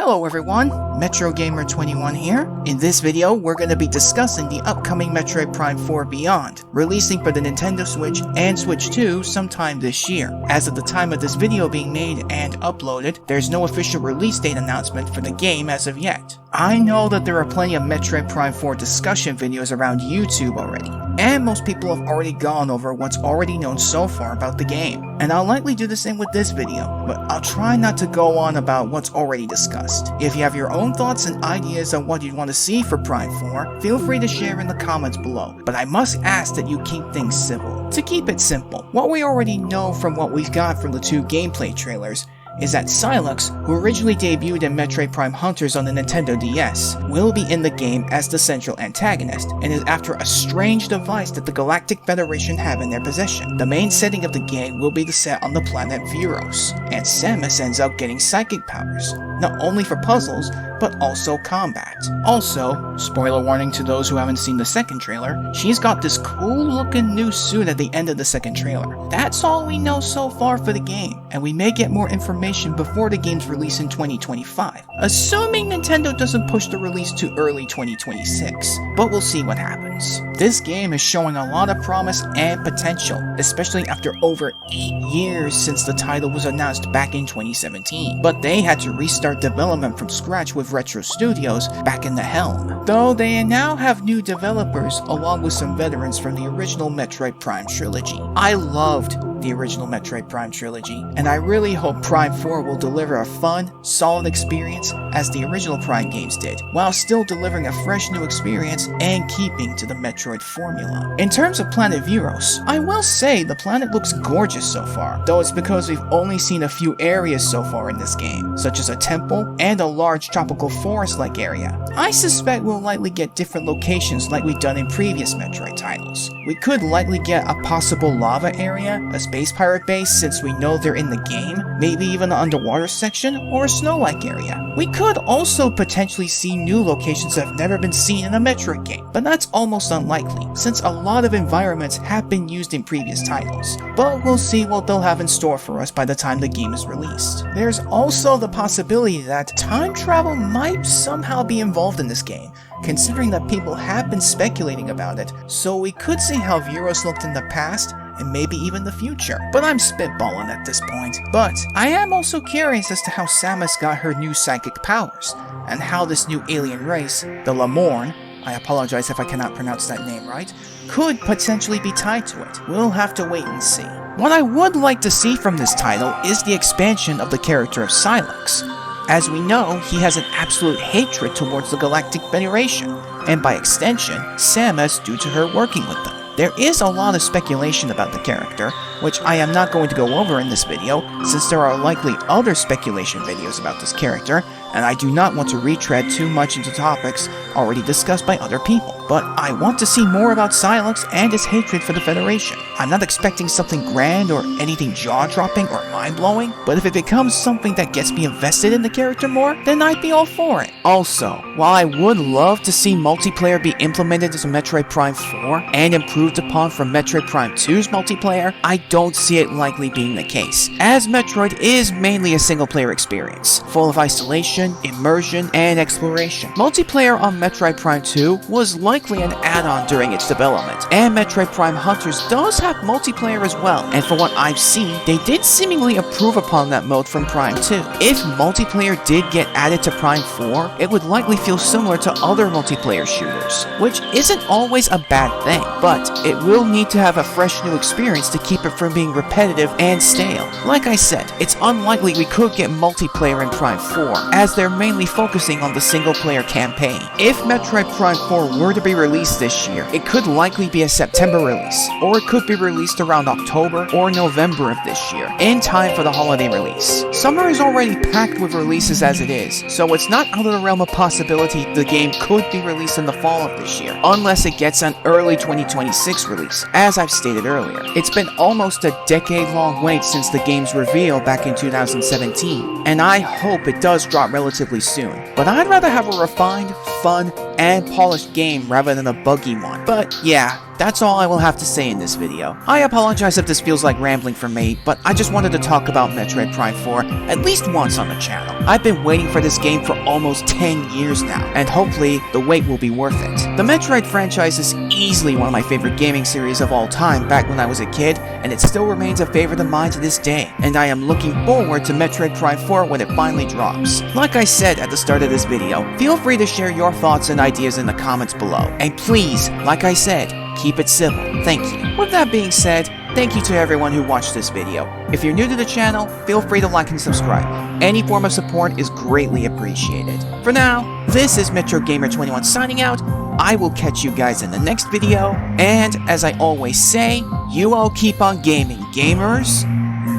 Hello everyone, MetroGamer21 here. In this video, we're going to be discussing the upcoming Metroid Prime 4 Beyond, releasing for the Nintendo Switch and Switch 2 sometime this year. As of the time of this video being made and uploaded, there's no official release date announcement for the game as of yet. I know that there are plenty of Metroid Prime 4 discussion videos around YouTube already, and most people have already gone over what's already known so far about the game. And I'll likely do the same with this video, but I'll try not to go on about what's already discussed. If you have your own thoughts and ideas on what you'd want to see for Prime 4, feel free to share in the comments below, but I must ask that you keep things civil. To keep it simple, what we already know from what we've got from the two gameplay trailers is that Sylux, who originally debuted in Metroid Prime Hunters on the Nintendo DS, will be in the game as the central antagonist, and is after a strange device that the Galactic Federation have in their possession. The main setting of the game will be the set on the planet Viros, and Samus ends up getting psychic powers, not only for puzzles, but also combat. Also, spoiler warning to those who haven't seen the second trailer, she's got this cool looking new suit at the end of the second trailer. That's all we know so far for the game, and we may get more information before the game's release in 2025, assuming Nintendo doesn't push the release to early 2026, but we'll see what happens. This game is showing a lot of promise and potential, especially after over 8 years since the title was announced back in 2017, but they had to restart development from scratch with Retro Studios back in the helm, though they now have new developers along with some veterans from the original Metroid Prime trilogy. I loved the original Metroid Prime trilogy, and I really hope Prime 4 will deliver a fun, solid experience as the original Prime games did, while still delivering a fresh new experience and keeping to the Metroid formula. In terms of Planet Viros, I will say the planet looks gorgeous so far, though it's because we've only seen a few areas so far in this game, such as a temple and a large tropical forest-like area. I suspect we'll likely get different locations like we've done in previous Metroid titles. We could likely get a possible lava area, a space pirate base since we know they're in the game, maybe even an underwater section, or a snow-like area. We could also potentially see new locations that have never been seen in a Metroid game, but that's almost unlikely, since a lot of environments have been used in previous titles. But we'll see what they'll have in store for us by the time the game is released. There's also the possibility that time travel might somehow be involved in this game, considering that people have been speculating about it, so we could see how Viros looked in the past and maybe even the future. But I'm spitballing at this point. But I am also curious as to how Samus got her new psychic powers, and how this new alien race, the Lamorn, I apologize if I cannot pronounce that name right, could potentially be tied to it. We'll have to wait and see. What I would like to see from this title is the expansion of the character of Sylux. As we know, he has an absolute hatred towards the Galactic Federation, and by extension, Samus due to her working with them. There is a lot of speculation about the character, which I am not going to go over in this video, since there are likely other speculation videos about this character, and I do not want to retread too much into topics already discussed by other people. But I want to see more about Sylux and his hatred for the Federation. I'm not expecting something grand or anything jaw-dropping or mind-blowing, but if it becomes something that gets me invested in the character more, then I'd be all for it. Also, while I would love to see multiplayer be implemented into Metroid Prime 4 and improved upon from Metroid Prime 2's multiplayer, I don't see it likely being the case, as Metroid is mainly a single-player experience, full of isolation, immersion, and exploration. Multiplayer on Metroid Prime 2 was likely an add-on during its development, and Metroid Prime Hunters does have multiplayer as well, and for what I've seen, they did seemingly improve upon that mode from Prime 2. If multiplayer did get added to Prime 4, it would likely feel similar to other multiplayer shooters, which isn't always a bad thing, but it will need to have a fresh new experience to keep it from being repetitive and stale. Like I said, it's unlikely we could get multiplayer in Prime 4, as they're mainly focusing on the single-player campaign. If Metroid Prime 4 were to be released this year, it could likely be a September release, or it could be released around October or November of this year, in time for the holiday release. Summer is already packed with releases as it is, so it's not out of the realm of possibility the game could be released in the fall of this year, unless it gets an early 2026 release, as I've stated earlier. It's been almost a decade-long wait since the game's reveal back in 2017, and I hope it does drop relatively soon, but I'd rather have a refined, fun, and polished game rather than a buggy one. But yeah, That's all I will have to say in this video. I apologize if this feels like rambling for me, but I just wanted to talk about Metroid Prime 4 at least once on the channel. I've been waiting for this game for almost 10 years now, and hopefully the wait will be worth it. The Metroid franchise is easily one of my favorite gaming series of all time back when I was a kid, and it still remains a favorite of mine to this day, and I am looking forward to Metroid Prime 4 when it finally drops. Like I said at the start of this video, feel free to share your thoughts and ideas in the comments below, and please, like I said, keep it civil. Thank you. With that being said, thank you to everyone who watched this video. If you're new to the channel, feel free to like and subscribe. Any form of support is greatly appreciated. For now, this is Metro Gamer 21 signing out. I will catch you guys in the next video, and as I always say, you all keep on gaming, gamers.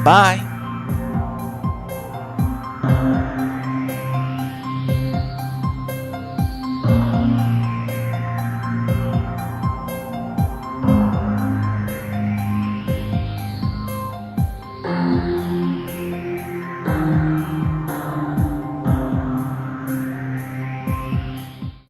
Bye.